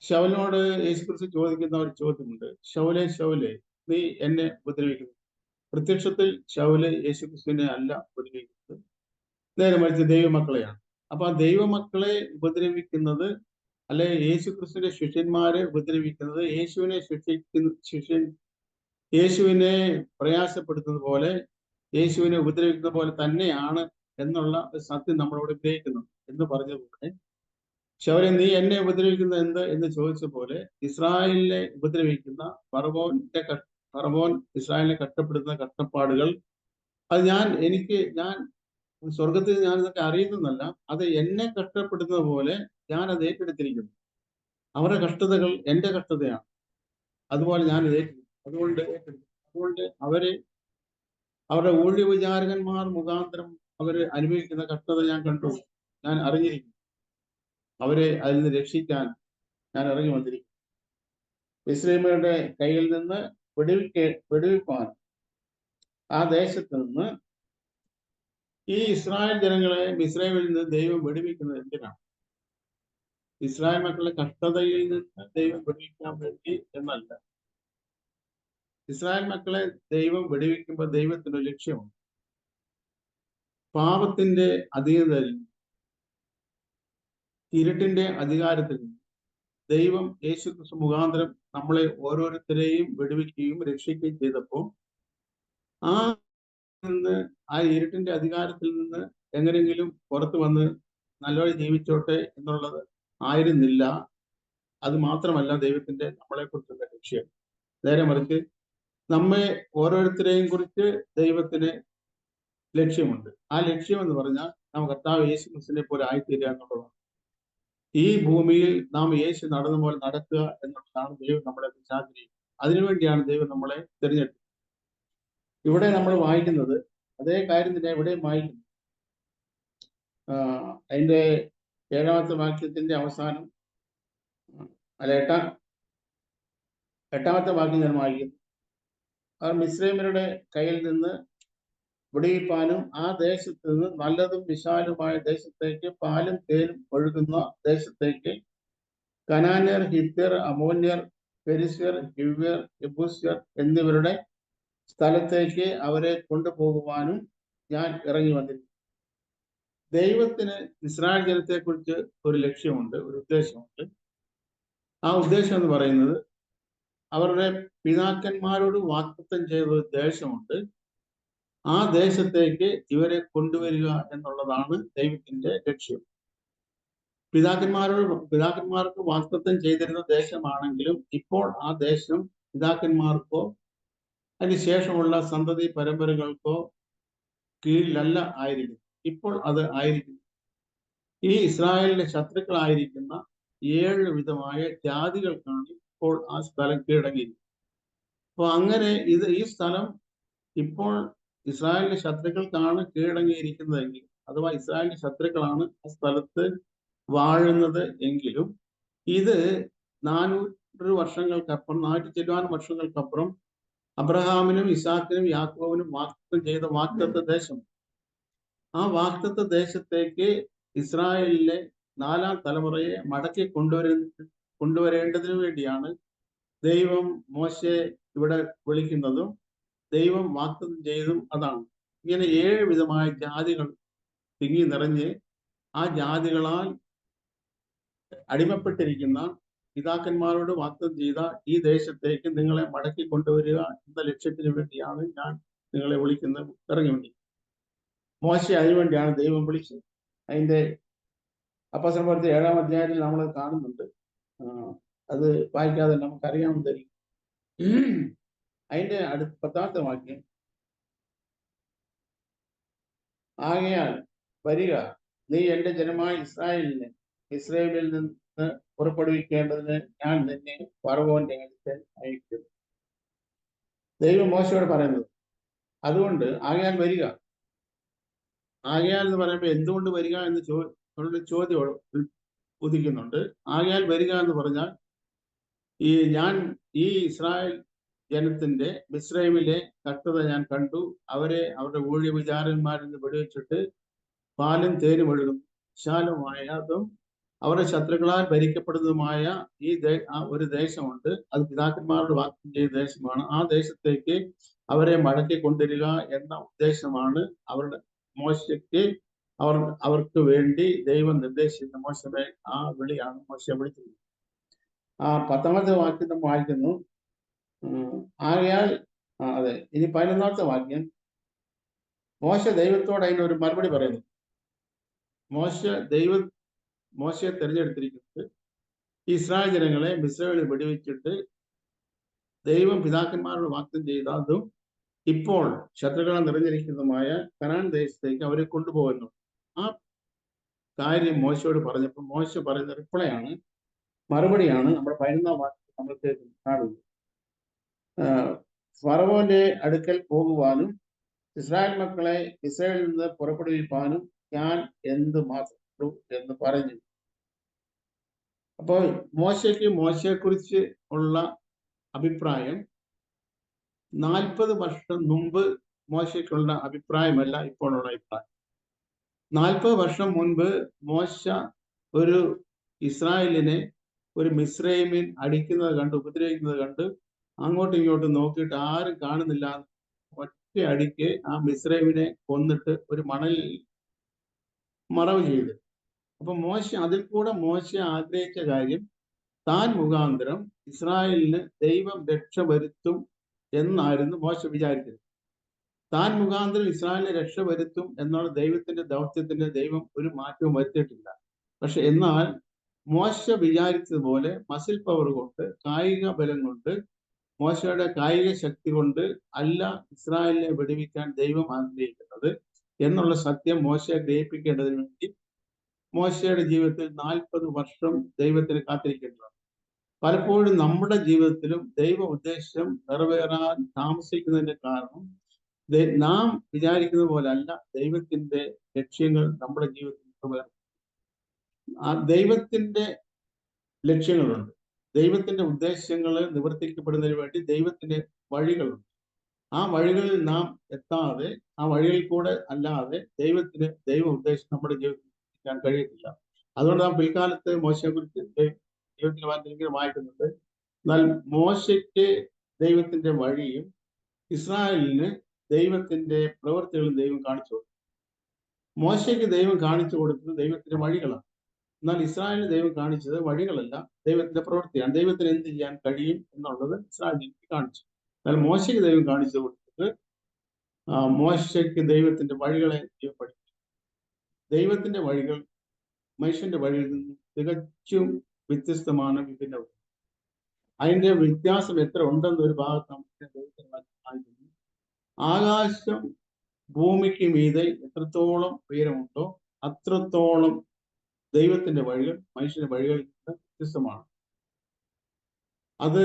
ശൗലിനോട് യേശു ക്രിസ്തു ചോദിക്കുന്ന ഒരു ചോദ്യമുണ്ട്. ശൗലേ ശൗലേ, നീ എന്നെ ഉപദ്രവിക്കുന്നു. പ്രത്യക്ഷത്തിൽ ശൗല് യേശു ക്രിസ്തുവിനെ അല്ല ഉപദ്രവിക്കുന്നത്, നേരെ മറിച്ച് ദൈവമക്കളെയാണ്. അപ്പൊ ആ ദൈവമക്കളെ ഉപദ്രവിക്കുന്നത്, അല്ലെ യേശു ക്രിസ്തുവിന്റെ ശിഷ്യന്മാരെ ഉപദ്രവിക്കുന്നത്, യേശുവിനെ പ്രയാസപ്പെടുത്തുന്നത് പോലെ, യേശുവിനെ ഉപദ്രവിക്കുന്ന പോലെ തന്നെയാണ് എന്നുള്ള സത്യം നമ്മളോട് ഗ്രഹിക്കുന്നു. എന്ന് പറഞ്ഞതുപോലെ ശൗലേ, നീ എന്നെ ഉപദ്രവിക്കുന്നത് എന്ത് എന്ന് ചോദിച്ച പോലെ ഇസ്രായേലിനെ ഉപദ്രവിക്കുന്ന ഫറവോൻ ഇസ്രായേലിനെ കഷ്ടപ്പെടുത്തുന്ന കഷ്ടപ്പാടുകൾ, അത് ഞാൻ സ്വർഗത്തിൽ ഞാൻ ഇതൊക്കെ അറിയുന്നതല്ല, അത് എന്നെ കഷ്ടപ്പെടുന്നത് പോലെ ഞാൻ അത് ഏറ്റെടുത്തിരിക്കുന്നു. അവരുടെ കഷ്ടതകൾ എന്റെ കഷ്ടതയാണ്, അതുപോലെ ഞാൻ ഇത് അതുകൊണ്ട് അവരുടെ ഊഴി വിചാരകന്മാർ മുഖാന്തരം അവര് അനുഭവിക്കുന്ന കഷ്ടത ഞാൻ കണ്ടു, ഞാൻ അറിഞ്ഞിരിക്കുന്നു. അവരെ അതിൽ നിന്ന് രക്ഷിക്കാൻ ഞാൻ ഇറങ്ങി വന്നിരിക്കുന്നു. മിസ്രയീമ്യരുടെ കയ്യിൽ നിന്ന് വെടിവെപ്പാൻ ആ ദേശത്ത് നിന്ന് ഈ ഇസ്രായേൽ ജനങ്ങളെ മിസ്രയീമിൽ നിന്ന് ദൈവം വെടിവെക്കുന്നത് എന്തിനാണ്? ഇസ്രായേൽ മക്കളുടെ കഷ്ടതയിൽ നിന്ന് ദൈവം വെടിവെക്കാൻ വേണ്ടി എന്നല്ല. ഇസ്രായേൽ മക്കളെ ദൈവം വെടിവെക്കുമ്പോൾ ദൈവത്തിന്റെ ലക്ഷ്യമുണ്ട്. പാപത്തിന്റെ അധീനതയിൽ, ഇരുട്ടിന്റെ അധികാരത്തിൽ നിന്ന് ദൈവം യേശു ക്രിസ്തു മുഖാന്തരം നമ്മളെ ഓരോരുത്തരെയും വെടിവെക്കുകയും രക്ഷിക്കുകയും ചെയ്തപ്പോൾ ആ ഇരുട്ടിന്റെ അധികാരത്തിൽ നിന്ന് എങ്ങനെയെങ്കിലും പുറത്തു വന്ന് നല്ലവഴി ജീവിച്ചോട്ടെ എന്നുള്ളത് ആയിരുന്നില്ല. അത് മാത്രമല്ല ദൈവത്തിന്റെ നമ്മളെ കുറിച്ചുള്ള ലക്ഷ്യം. നേരെ മറിച്ച് നമ്മെ ഓരോരുത്തരെയും കുറിച്ച് ദൈവത്തിന് ലക്ഷ്യമുണ്ട്. ആ ലക്ഷ്യം എന്ന് പറഞ്ഞാൽ നാം കർത്താവ് യേശു ക്രിസ്തുവിനെ പോലെ ആയിത്തീരുക എന്നുള്ളതാണ്. ഈ ഭൂമിയിൽ നാം യേശു നടന്ന പോലെ നടക്കുക എന്നുള്ളതാണ് ദൈവം നമ്മളെ ആഗ്രഹിക്കുന്നത്. അതിനുവേണ്ടിയാണ് ദൈവം നമ്മളെ തിരഞ്ഞെടുത്തത്. ഇവിടെ നമ്മൾ വായിക്കുന്നത് അതേ കാര്യം തന്നെ ഇവിടെയും വായിക്കുന്നു. അതിന്റെ 7-ാമത്തെ വാക്യത്തിന്റെ അവസാനം, അല്ല 8-ാമത്തെ വാക്യം ഞാൻ വായിക്കുന്നു. അവർ മിസ്രയീമ്യരുടെ കയ്യിൽ നിന്ന് വെടിവെപ്പാനും ആ ദേശത്ത് നിന്ന് നല്ലതും വിശാലമായ ദേശത്തേക്ക്, പാലും തേനും ഒഴുകുന്ന ദേശത്തേക്ക്, കനാന്യർ, ഹിത്യർ, അമോന്യർ, പെരിസ്യർ, ഹിവ്യർ, യെബൂസ്യർ എന്നിവരുടെ സ്ഥലത്തേക്ക് അവരെ കൊണ്ടുപോകുവാനും ഞാൻ ഇറങ്ങി വന്നിരുന്നു. ദൈവത്തിന് ഇസ്രായേൽ ജനത്തെ കുറിച്ച് ഒരു ലക്ഷ്യമുണ്ട്, ഒരു ഉദ്ദേശമുണ്ട്. ആ ഉദ്ദേശം എന്ന് പറയുന്നത് അവരുടെ പിതാക്കന്മാരോട് വാഗ്ദത്തം ചെയ്ത ഒരു ദേശമുണ്ട്. ആ ദേശത്തേക്ക് ഇവരെ കൊണ്ടുവരിക എന്നുള്ളതാണ് ദൈവത്തിന്റെ ലക്ഷ്യം. പിതാക്കന്മാർക്ക് വാഗ്ദത്തം ചെയ്തിരുന്ന ദേശമാണെങ്കിലും ഇപ്പോൾ ആ ദേശം പിതാക്കന്മാർക്കോ അതിനുശേഷമുള്ള സന്തതി പരമ്പരകൾക്കോ കീഴിലല്ല ആയിരിക്കും. ഇപ്പോൾ അത് ആയിരിക്കും ഈ ഇസ്രായേലിന്റെ ശത്രുക്കളായിരിക്കുന്ന 7 വിധമായ ജാതികൾക്കാണ് ഇപ്പോൾ ആ സ്ഥലം കീഴടങ്ങിയിരിക്കുന്നത്. അപ്പോൾ അങ്ങനെ ഈ സ്ഥലം ഇപ്പോൾ ഇസ്രായേലിന്റെ ശത്രുക്കൾക്കാണ് കീഴടങ്ങിയിരിക്കുന്നതെങ്കിൽ, അഥവാ ഇസ്രായേലിന്റെ ശത്രുക്കളാണ് ആ സ്ഥലത്ത് വാഴുന്നത് എങ്കിലും, ഇത് 400 വർഷങ്ങൾക്കപ്പുറം, 400 വർഷങ്ങൾക്കപ്പുറം അബ്രഹാമിനും ഇസാക്കിനും യാക്കോബിനും വാഗ്ദത്തം ചെയ്ത വാഗ്ദത്ത ദേശം. ആ വാഗ്ദത്ത ദേശത്തേക്ക് ഇസ്രായേലിലെ 4-ാം തലമുറയെ മടക്കി കൊണ്ടുവരേണ്ടതിനു വേണ്ടിയാണ് ദൈവം മോശയെ ഇവിടെ വിളിക്കുന്നതും ദൈവം വാഗ്ദത്തം ചെയ്തതും അതാണ്. ഇങ്ങനെ 7 വിധമായ ജാതികൾ തിങ്ങി നിറഞ്ഞ് ആ ജാതികളാൽ അടിമപ്പെട്ടിരിക്കുന്ന പിതാക്കന്മാരോട് വാഗ്ദത്തം ചെയ്ത ഈ ദേശത്തേക്ക് നിങ്ങളെ മടക്കി കൊണ്ടുവരിക എന്ന ലക്ഷ്യത്തിന് വേണ്ടിയാണ് ഞാൻ നിങ്ങളെ വിളിക്കുന്നത്, ഇറങ്ങി വേണ്ടി. മോശെ അതിനുവേണ്ടിയാണ് ദൈവം വിളിച്ചത്. അതിന്റെ അപ്പോസ്തലപ്രവൃത്തി 7-ാം അധ്യായത്തിൽ നമ്മൾ കാണുന്നുണ്ട്. അത് വായിക്കാതെ നമുക്കറിയാവുന്നതായിരിക്കും. അതിന്റെ 10-ാമത്തെ വാക്യം, ആകയാൽ വരിക, നീ എന്റെ ജനമായ ഇസ്രായേലിൽ നിന്ന് പുറപ്പെടുവിക്കേണ്ടതിന് ഞാൻ നിന്നെ ഫറവോന്റെ അടുക്കൽ അയക്കും. ദൈവം മോശയോട് പറയുന്നത്. അതുകൊണ്ട് ആകയാൽ വരിക. ആകയാൽ എന്ന് പറയുമ്പോൾ എന്തുകൊണ്ട് വരിക എന്ന് ചോദ്യം ഉദിക്കുന്നുണ്ട്. ആകയാൽ വരിക എന്ന് പറഞ്ഞാൽ ഞാൻ ഈ ഇസ്രായേൽ ജനത്തിന്റെ മിസ്രൈമിലെ കഷ്ടത ഞാൻ കണ്ടു. അവരുടെ ഊഴിയ വിചാരന്മാരിൽ നിന്ന് വെടിവെച്ചിട്ട് പാലും തേനും ഒഴുകും വിശാലമായതും അവരുടെ ശത്രുക്കളാൽ ഭരിക്കപ്പെടുന്നതുമായ ഒരു ദേശമുണ്ട്. അത് പിതാക്കന്മാരോട് വാഗ്ദത്തം ചെയ്ത ദേശമാണ്. ആ ദേശത്തേക്ക് അവരെ മടക്കി കൊണ്ടുവരിക എന്ന ഉദ്ദേശമാണ് മോശയ്ക്ക് അവർക്ക് വേണ്ടി ദൈവം നിർദ്ദേശിക്കുന്ന മോശയുടെ ആ വിളിയാണ് മോശയെ വിളിക്കുന്നത്. ആ 10-ാമത്തെ വാക്യം നമ്മൾ വായിക്കുന്നു. ആകയാൽ അതെ, ഇനി 11-ാമത്തെ വാക്യം, മോശ ദൈവത്തോട് അതിനൊരു മറുപടി പറയുന്നു. മോശയെ തിരഞ്ഞെടുത്തിരിക്കുന്നത് ഇസ്രായേൽ ജനങ്ങളെ മിസ്രൈമിൽ വെടിവെച്ചിട്ട് ദൈവം പിതാക്കന്മാരോട് വാഗ്ദത്തം ചെയ്തതും ഇപ്പോൾ ശത്രുക്കളാൽ നിറഞ്ഞിരിക്കുന്നതുമായ കനാൻ ദേശത്തേക്ക് അവരെ കൊണ്ടുപോകുന്നു. ആ കാര്യം മോശയോട് പറഞ്ഞപ്പോൾ മോശ പറയുന്ന റിപ്ലൈയാണ്, മറുപടിയാണ് നമ്മുടെ 11-ാം വാക്യം നമ്മൾ കാണുന്നത്. ഫറവോന്റെ അടുക്കൽ പോകുവാനും ഇസ്രായേൽ മക്കളെ ഇസ്രായേലിൽ നിന്ന് പുറപ്പെടുവിപ്പാനും ഞാൻ എന്ത് മാത്രം എന്ന് പറഞ്ഞു. അപ്പോൾ മോശയെക്കുറിച്ച് ഉള്ള അഭിപ്രായം 40 വർഷം മുമ്പ് മോശയ്ക്കുള്ള അഭിപ്രായമല്ല ഇപ്പോഴുള്ള അഭിപ്രായം. 40 വർഷം മുൻപ് മോശ ഒരു ഇസ്രായേലിനെ ഒരു മിസ്രൈമിൽ അടിക്കുന്നത് കണ്ട്, ഉപദ്രവിക്കുന്നത് കണ്ട് അങ്ങോട്ടും ഇങ്ങോട്ടും നോക്കിയിട്ട് ആരും കാണുന്നില്ല, ഒറ്റ അടിക്ക് ആ മിസ്രൈമിനെ കൊന്നിട്ട് ഒരു മണലിൽ മറവ് ചെയ്ത്. അപ്പൊ അതിൽ കൂടെ മോശ ആഗ്രഹിച്ച കാര്യം, താൻ മുഖാന്തരം ഇസ്രായേലിന് ദൈവം രക്ഷ വരുത്തും എന്നായിരുന്നു മോശ വിചാരിച്ചത്. താൻ മുഖാന്തരം ഇസ്രായേലിനെ രക്ഷ വരുത്തും എന്നുള്ള ദൈവത്തിന്റെ ദൗത്യത്തിന് ദൈവം ഒരു മാറ്റവും വരുത്തിയിട്ടില്ല. പക്ഷെ എന്നാൽ മോശ വിചാരിച്ചതുപോലെ മസിൽ പവർ കൊണ്ട്, കായിക ബലം കൊണ്ട്, മോശയുടെ കായിക ശക്തി കൊണ്ട് അല്ല ഇസ്രായേലിനെ വെടിവെക്കാൻ ദൈവം ആഗ്രഹിക്കുന്നത് എന്നുള്ള സത്യം മോശയെ ഗ്രഹിപ്പിക്കേണ്ടതിന് വേണ്ടി മോശയുടെ ജീവിതത്തിൽ 40 വർഷം ദൈവത്തിന് കാത്തിരിക്കേണ്ടതാണ്. പലപ്പോഴും നമ്മുടെ ജീവിതത്തിലും ദൈവ ഉദ്ദേശം നിറവേറാൻ താമസിക്കുന്നതിന്റെ കാരണം നാം വിചാരിക്കുന്ന പോലെ അല്ല ദൈവത്തിന്റെ ലക്ഷ്യങ്ങൾ നമ്മുടെ ജീവിതത്തിൽ നിറവേറും. ദൈവത്തിന്റെ ലക്ഷ്യങ്ങളുണ്ട്, ദൈവത്തിന്റെ ഉദ്ദേശങ്ങൾ നിവർത്തിക്കപ്പെടുന്നതിന് വേണ്ടി ദൈവത്തിന്റെ വഴികളുണ്ട്. ആ വഴികളിൽ നാം എത്താതെ, ആ വഴികളിൽ കൂടെ അല്ലാതെ ദൈവ ഉദ്ദേശം നമ്മുടെ ജീവിതത്തിൽ എത്തിക്കാൻ കഴിയത്തില്ല. അതുകൊണ്ട് നാം പിൽക്കാലത്ത് മോശയെക്കുറിച്ച് ദൈവത്തിൽ വായിക്കുന്നത് വായിക്കുന്നുണ്ട്. എന്നാൽ മോശയ്ക്ക് ദൈവത്തിന്റെ വഴിയും ഇസ്രായേലിന് ദൈവത്തിന്റെ പ്രവൃത്തികളും ദൈവം കാണിച്ചു കൊടുത്തു. മോശയ്ക്ക് ദൈവം കാണിച്ചു കൊടുത്തത് ദൈവത്തിന്റെ വഴികളാണ്. എന്നാൽ ഇസ്രായേലിന് ദൈവം കാണിച്ചത് വഴികളല്ല, ദൈവത്തിന്റെ പ്രവൃത്തിയാണ്. ദൈവത്തിന് എന്ത് ചെയ്യാൻ കഴിയും എന്നുള്ളത് ഇസ്രായേലിന് കാണിച്ചു. എന്നാൽ മോശയ്ക്ക് ദൈവം കാണിച്ചു കൊടുത്തത് മോശയ്ക്ക് ദൈവത്തിന്റെ വഴികളെ ദൈവം പഠിച്ചു. ദൈവത്തിന്റെ വഴികൾ മനുഷ്യന്റെ വഴിയിൽ നിന്ന് തികച്ചും വ്യത്യസ്തമാണ്, വിഭിന്നവും. അതിന്റെ വ്യത്യാസം എത്ര ഉണ്ടെന്ന് ഒരു ഭാഗത്ത് നമുക്ക് ദൈവത്തിന് വായിക്കുന്നു. ആകാശം ഭൂമിക്ക് മീതെ എത്രത്തോളം ഉയരമുണ്ടോ അത്രത്തോളം ദൈവത്തിന്റെ വഴികൾ മനുഷ്യന്റെ വഴികളിൽ നിന്ന് വ്യത്യസ്തമാണ്. അത്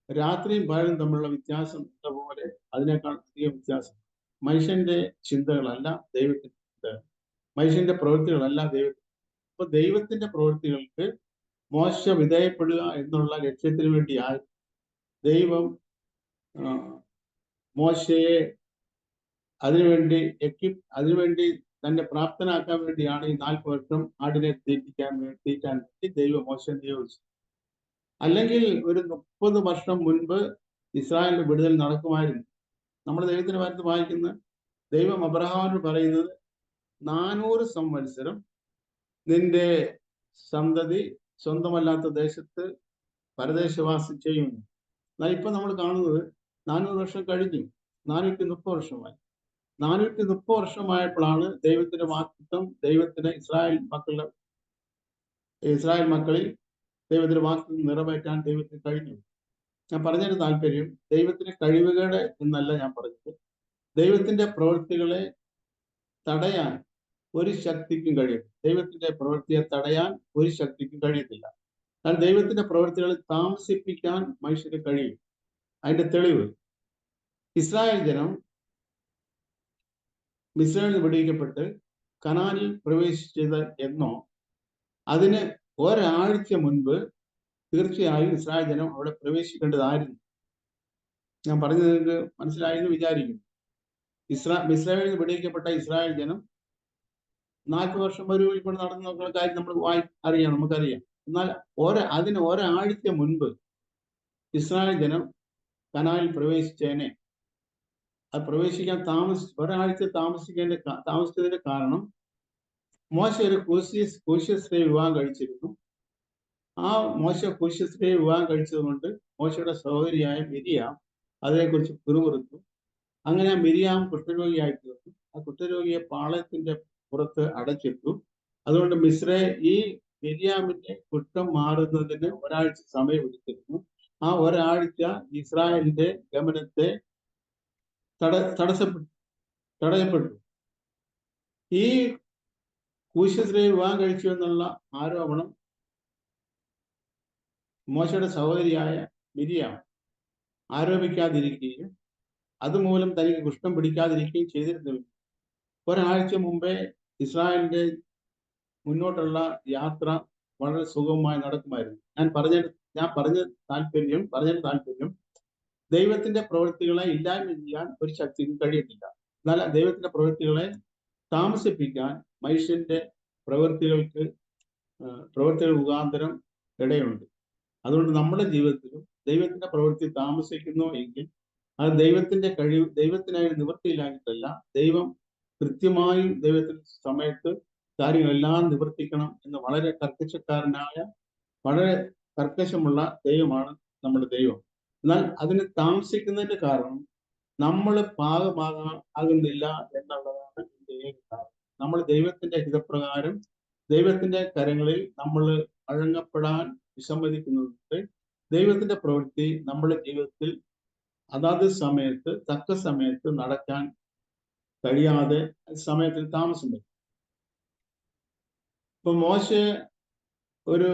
രാത്രിയും പകലും തമ്മിലുള്ള വ്യത്യാസം പോലെ അതിനേക്കാൾ അധികം വ്യത്യാസം. മനുഷ്യന്റെ ചിന്തകളല്ല ദൈവത്തിന്റെ ചിന്തകൾ, മനുഷ്യന്റെ പ്രവൃത്തികളല്ല ദൈവത്തിന്റെ. അപ്പൊ ദൈവത്തിന്റെ പ്രവൃത്തികൾക്ക് മോശ വിധേയപ്പെടുക എന്നുള്ള ലക്ഷ്യത്തിന് വേണ്ടിയായി ദൈവം മോശയെ അതിനുവേണ്ടി തന്നെ പ്രാപ്തനാക്കാൻ വേണ്ടിയാണ് ഈ 40 വർഷം ആടിനെ തീറ്റാൻ വേണ്ടി ദൈവം മോശം നിയോഗിച്ചു. അല്ലെങ്കിൽ ഒരു 30 വർഷം മുൻപ് ഇസ്രായേലിന്റെ വിടുതൽ നടക്കുമായിരുന്നു. നമ്മൾ ദൈവത്തിന്റെ ഭാഗത്ത് വായിക്കുന്ന ദൈവം അബ്രഹാമിനോട് പറയുന്നത് 400 സംവത്സരം നിന്റെ സന്തതി സ്വന്തമല്ലാത്ത ദേശത്ത് പരദേശവാസം ചെയ്യുന്നു. എന്നാൽ ഇപ്പൊ നമ്മൾ കാണുന്നത് 400 വർഷം കഴിഞ്ഞു, 430 വർഷമായി. 430 വർഷമായപ്പോഴാണ് ദൈവത്തിന്റെ വാഗ്ദത്തം ദൈവത്തിന് ഇസ്രായേൽ മക്കളിൽ ദൈവത്തിന്റെ വാഗ്ദത്തം നിറവേറ്റാൻ ദൈവത്തിന് കഴിഞ്ഞു. ഞാൻ പറഞ്ഞതിന് താല്പര്യം ദൈവത്തിന് കഴിവുകേട് എന്നല്ല ഞാൻ പറഞ്ഞത്. ദൈവത്തിന്റെ പ്രവൃത്തികളെ തടയാൻ ഒരു ശക്തിക്കും കഴിയും. ദൈവത്തിന്റെ പ്രവൃത്തിയെ തടയാൻ ഒരു ശക്തിക്കും കഴിയത്തില്ല. കാരണം ദൈവത്തിന്റെ പ്രവൃത്തികളെ താമസിപ്പിക്കാൻ മനുഷ്യന് കഴിയും. അതിന്റെ തെളിവ് ഇസ്രായേൽ ജനം മിസ്രൈമിൽ വിടുവിക്കപ്പെട്ട് കനാനിൽ പ്രവേശിച്ചത് എന്നോ അതിന് ഒരാഴ്ച മുൻപ് തീർച്ചയായും ഇസ്രായേൽ ജനം അവിടെ പ്രവേശിക്കേണ്ടതായിരുന്നു. ഞാൻ പറഞ്ഞത് നിങ്ങൾക്ക് മനസ്സിലായെന്ന് വിചാരിക്കുന്നു. മിസ്രൈമിൽ വിടുവിക്കപ്പെട്ട ഇസ്രായേൽ ജനം 40 വർഷം ഇവിടെ നടന്ന കാര്യം നമ്മൾ അറിയാം, നമുക്കറിയാം. എന്നാൽ അതിന് ഒരാഴ്ച മുൻപ് ഇസ്രായേൽ ജനം കനാനിൽ പ്രവേശിച്ചേനെ. അത് പ്രവേശിക്കാൻ ഒരാഴ്ച താമസിച്ചതിന്റെ കാരണം മോശ ഒരു കൂശ്യസ്ത്രീയെ വിവാഹം കഴിച്ചിരുന്നു. ആ മോശ കൂശ്യസ്ത്രീയെ വിവാഹം കഴിച്ചത് കൊണ്ട് മോശയുടെ സഹോദരിയായ മിരിയാം അതിനെക്കുറിച്ച് പിറുപിറുത്തു. അങ്ങനെ മിരിയാം കുഷ്ഠരോഗിയായി തീർന്നു. ആ കുഷ്ഠരോഗിയെ പാളയത്തിന്റെ പുറത്ത് അടച്ചിട്ടു. അതുകൊണ്ട് ഈ മിരിയാമിന്റെ കുഷ്ഠം മാറുന്നതിന് ഒരാഴ്ച സമയം എടുത്തിരുന്നു. ആ ഒരാഴ്ച ഇസ്രായേലിന്റെ ഗമനത്തെ തടയപ്പെട്ടു. ഈ കൂശ്യസ്ത്രീയെ വിവാഹം കഴിച്ചു എന്നുള്ള ആരോപണം മോശയുടെ സഹോദരിയായ മിരിയാം ആരോപിക്കാതിരിക്കുകയും അതുമൂലം തനിക്ക് കുഷ്ഠം പിടിക്കാതിരിക്കുകയും ചെയ്തിരുന്നു. ഒരാഴ്ച മുമ്പേ ഇസ്രായേലിന്റെ മുന്നോട്ടുള്ള യാത്ര വളരെ സുഗമമായി നടക്കുമായിരുന്നു. ഞാൻ പറഞ്ഞ താല്പര്യം ദൈവത്തിന്റെ പ്രവൃത്തികളെ ഇല്ലായ്മ ചെയ്യാൻ ഒരു ശക്തിക്കും കഴിയത്തില്ല. എന്നാൽ ദൈവത്തിന്റെ പ്രവൃത്തികളെ താമസിപ്പിക്കാൻ മനുഷ്യന്റെ പ്രവൃത്തികൾ മുഖാന്തരം ഇടയുണ്ട്. അതുകൊണ്ട് നമ്മുടെ ജീവിതത്തിലും ദൈവത്തിന്റെ പ്രവൃത്തി താമസിക്കുന്നു എങ്കിൽ അത് ദൈവത്തിനായി നിവൃത്തിയില്ലാഞ്ഞിട്ടല്ല. ദൈവം കൃത്യമായും ദൈവത്തിന്റെ സമയത്ത് കാര്യങ്ങളെല്ലാം നിവർത്തിക്കണം എന്ന് വളരെ കർക്കശമുള്ള ദൈവമാണ് നമ്മുടെ ദൈവം. എന്നാൽ അതിന് താമസിക്കുന്നതിന്റെ കാരണം നമ്മൾ പാകമാകുന്നില്ല എന്നുള്ളതാണ് ഇതിന്റെ ഏക കാരണം. നമ്മൾ ദൈവത്തിന്റെ ഹിതപ്രകാരം ദൈവത്തിന്റെ കരങ്ങളിൽ നമ്മൾ അഴങ്ങപ്പെടാൻ വിസമ്മതിക്കുന്നുണ്ട്. ദൈവത്തിന്റെ പ്രവൃത്തി നമ്മുടെ ജീവിതത്തിൽ അതാത് സമയത്ത് തക്ക സമയത്ത് നടക്കാൻ കഴിയാതെ സമയത്തിൽ താമസം വരും. ഇപ്പൊ മോശ ഒരു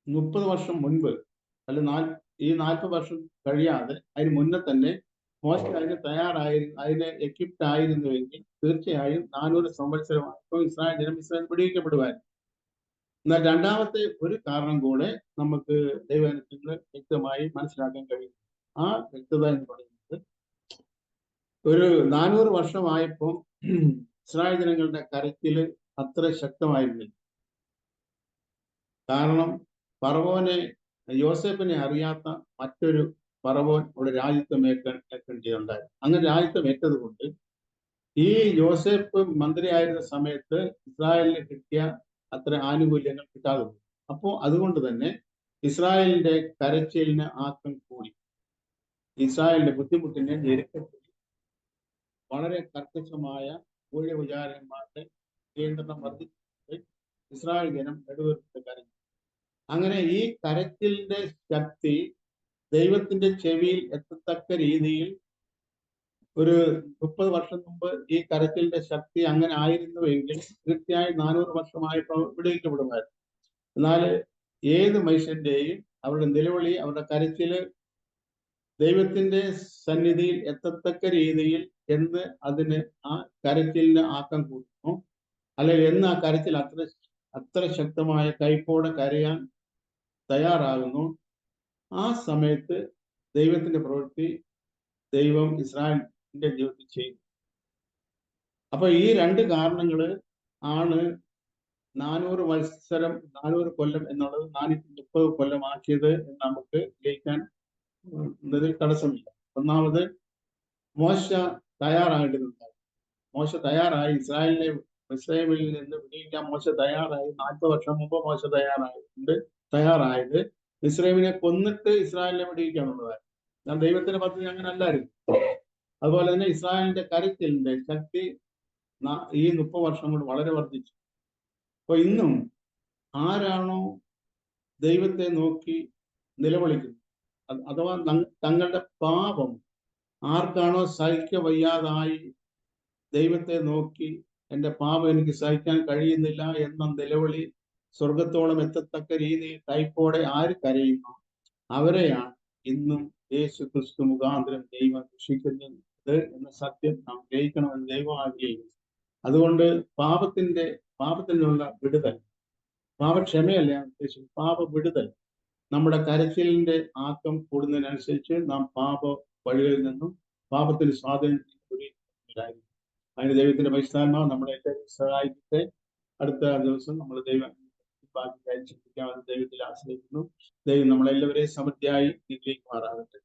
30 വർഷം മുൻപ് ഈ 40 വർഷം കഴിയാതെ അതിന് മുന്നേ തന്നെ മോശ അതിന് എക്വിപ്റ്റ് ആയിരുന്നുവെങ്കിൽ തീർച്ചയായും 400 സംവത്സരമായപ്പോൾ ഇസ്രായേൽ വിടുവിക്കപ്പെടുവായിരുന്നു. എന്നാൽ രണ്ടാമത്തെ ഒരു കാരണം കൂടെ നമുക്ക് ദൈവജനത്തിൽ വ്യക്തമായി മനസ്സിലാക്കാൻ കഴിയും. ആ വ്യക്തത എന്ന് പറയുന്നത് ഒരു 400 വർഷമായപ്പോൾ ഇസ്രായേൽ ജനങ്ങളുടെ കരച്ചില് അത്ര ശക്തമായിരുന്നില്ല. കാരണം യോസേഫിനെ അറിയാത്ത മറ്റൊരു ഫറവോൻ ഇവിടെ രാജ്യത്വം ഏൽക്കേണ്ടതുണ്ടായിരുന്നു. അങ്ങനെ രാജ്യത്വം ഏറ്റത് കൊണ്ട് ഈ യോസേഫ് മന്ത്രിയായിരുന്ന സമയത്ത് ഇസ്രായേലിന് കിട്ടിയ അത്ര ആനുകൂല്യങ്ങൾ കിട്ടാതെ പോയി. അപ്പോൾ അതുകൊണ്ട് തന്നെ ഇസ്രായേലിന്റെ കരച്ചിലിന് ആക്കം കൂടി. ഇസ്രായേലിന്റെ ബുദ്ധിമുട്ടിനെ ഞെരുക്കത്തിൽ വളരെ കർക്കശമായ ഊഴവിചാരന്മാരുടെ നിയന്ത്രണം വർദ്ധിച്ചിട്ട് ഇസ്രായേൽ ജനം നെടുവീർപ്പിട്ട് കരഞ്ഞു. അങ്ങനെ ഈ കരച്ചിലിന്റെ ശക്തി ദൈവത്തിന്റെ ചെവിയിൽ എത്തത്തക്ക രീതിയിൽ ഒരു 30 വർഷം മുമ്പ് ഈ കരച്ചിലിന്റെ ശക്തി അങ്ങനെ ആയിരുന്നുവെങ്കിൽ തീർച്ചയായും 400 വർഷമായപ്പോൾ വിടുവിക്കപ്പെടുമായിരുന്നു. എന്നാൽ ഏത് മനുഷ്യന്റെയും അവരുടെ നിലവിളി, അവരുടെ കരച്ചില് ദൈവത്തിന്റെ സന്നിധിയിൽ എത്തത്തക്ക രീതിയിൽ എന്ന് അതിന് ആ കരച്ചിലിന് ആക്കം കൂട്ടുന്നു, അല്ലെങ്കിൽ എന്ന് ആ കരച്ചിൽ അത്ര ശക്തമായ കൈപ്പോടെ കരയാൻ തയ്യാറാകുന്നു, ആ സമയത്ത് ദൈവത്തിന്റെ പ്രവൃത്തി ദൈവം ഇസ്രായേലിന്റെ ജീവിതത്തിൽ ചെയ്യും. അപ്പൊ ഈ രണ്ട് കാരണങ്ങള് ആണ് 400 കൊല്ലം എന്നുള്ളത് 430 കൊല്ലമാക്കിയത് എന്ന് നമുക്ക് ഗ്രഹിക്കാൻ തടസ്സമില്ല. ഒന്നാമത് മോശ തയ്യാറായിട്ടുണ്ട്. മോശ തയ്യാറായി ഇസ്രായേലിൽ നിന്ന് വിടിയിക്കാൻ മോശ തയ്യാറായി. 40 വർഷം മുമ്പ് മോശ തയ്യാറായത് മിസ്രൈമിനെ കൊന്നിട്ട് ഇസ്രായേലിനെ വിടിയിക്കാനുള്ളതായിരുന്നു. ഞാൻ ദൈവത്തിന്റെ പദ്ധതി അങ്ങനെ അല്ലായിരുന്നു. അതുപോലെ തന്നെ ഇസ്രായേലിന്റെ കരുത്തിന്റെ ശക്തി ഈ 30 വർഷം കൊണ്ട് വളരെ വർദ്ധിച്ചു. അപ്പൊ ഇന്നും ആരാണോ ദൈവത്തെ നോക്കി നിലവിളിക്കുന്നത്, അഥവാ തങ്ങളുടെ പാപം ആർക്കാണോ സഹിക്ക വയ്യാതായി ദൈവത്തെ നോക്കി എന്റെ പാപം എനിക്ക് സഹിക്കാൻ കഴിയുന്നില്ല എന്ന നിലവിളി സ്വർഗത്തോളം എത്തത്തക്ക രീതിയിൽ കൈപ്പോടെ ആര് കരയുന്നു, അവരെയാണ് ഇന്നും യേശു ക്രിസ്തു മുഖാന്തരം ദൈവം രക്ഷിക്കുന്നത് എന്ന സത്യം നാം ഗ്രഹിക്കണമെന്ന് ദൈവം ആഗ്രഹിക്കുന്നു. അതുകൊണ്ട് പാപത്തിൽ നിന്നുള്ള വിടുതൽ, പാപക്ഷമയല്ല ഞാൻ ഉദ്ദേശിക്കുന്നത്, പാപ വിടുതൽ. നമ്മുടെ കരച്ചിലിന്റെ ആക്കം കൂടുന്നതിനനുസരിച്ച് നാം പാപ വഴികളിൽ നിന്നും പാപത്തിന് സ്വാധീനത്തിലായിരിക്കും. അതിന് ദൈവത്തിന്റെ പരിശുദ്ധാത്മാവ് നമ്മളെ എല്ലാവരും സഹായിക്കട്ടെ. അടുത്ത ദിവസം നമ്മൾ ബാക്കി കാര്യം ചിന്തിക്കാമെന്ന് ദൈവത്തിൽ ആശ്രയിക്കുന്നു. ദൈവം നമ്മളെല്ലാവരെയും സമൃദ്ധിയായി നിഗ്രഹിക്കുമാറാകട്ടെ.